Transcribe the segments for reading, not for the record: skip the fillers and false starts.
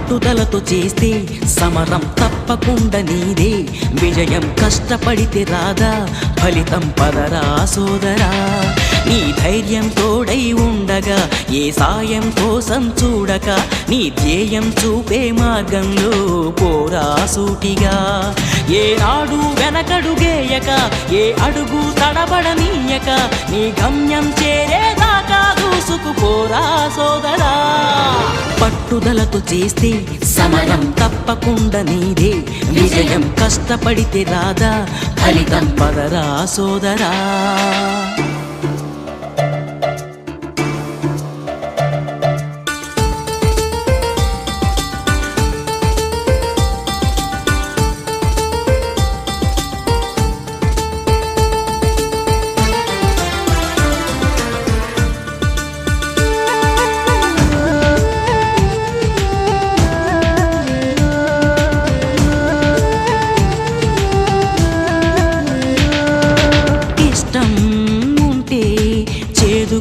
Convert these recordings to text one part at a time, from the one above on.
పట్టుదలతో చేస్తే సమరం తప్పకుండా నీదే విజయం కష్టపడితే రాదా ఫలితం పదరా సోదరా నీ ధైర్యం తోడై ఉండగా ఏ సాయం కోసం చూడక నీ ధ్యేయం చూపే మార్గంలో పోరా సూటిగా ఏనాడు వెనకడుగేయక ఏ అడుగు తడబడనీయక నీ గమ్యం చేరేదాకా దూసుకుపోరా సోదరా పట్టుదలతో చేస్తే సమరం తప్పకుండా నీదే విజయం కష్టపడితే రాదా ఫలితం పదరా సోదరా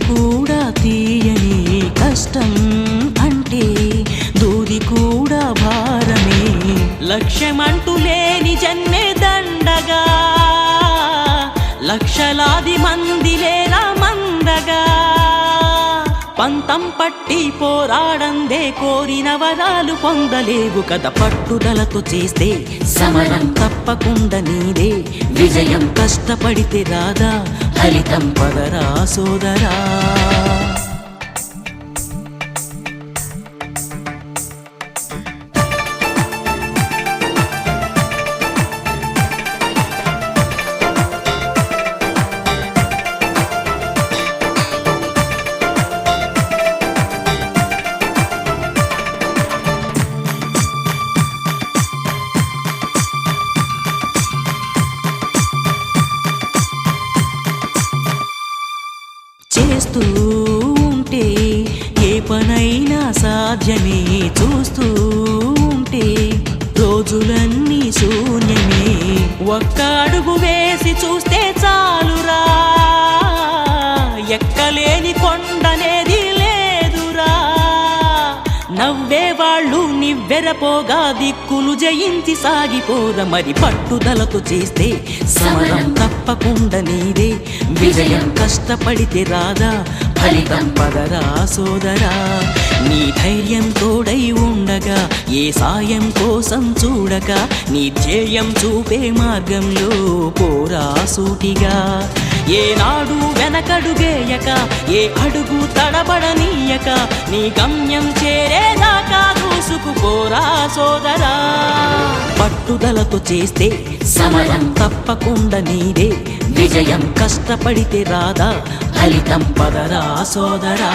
కూడా తీయని కష్టం అంటే దూది కూడా భారమే లక్ష్యమంటూ లేని జన్మే దండగా లక్షలాది మంది లేరా మందగా పంతం పట్టి పోరాడందే కోరిన వరాలు పొందలేవు కదా పట్టుదలతో చేస్తే సమరం తప్పకుండా నీదే విజయం కష్టపడితే రాదా ఫలితం పదరా సోదరా చేస్తూ ఉంటే ఏ పనైనా సాధ్యమే చూస్తూ ఉంటే రోజులన్నీ శూన్యమే ఒక్క అడుగు వేసి చూస్తే చాలురా ఎక్కలేని కొండనేది లేదురా నవ్వేవాళ్ళు నివ్వెరపోగా దిక్కులు జయించి సాగిపోర మరి పట్టుదలతో చేస్తే సమరం తప్పకుండా నీదే విజయం కష్టపడితే రాదా ఫలితం పదరా సోదరా నీ ధైర్యం తోడై ఉండగా ఏ సాయం కోసం చూడక నీ ధ్యేయం చూపే మార్గంలో పోరా సూటిగా ఏనాడు వెనకడుగేయక ఏ అడుగు తడబడనీయక నీ గమ్యం చేరేదాకా దూసుకుపోరా సోదరా పట్టుదలతో చేస్తే సమరం తప్పకుండా నీదే విజయం కష్టపడితే రాదా ఫలితం పదరా సోదరా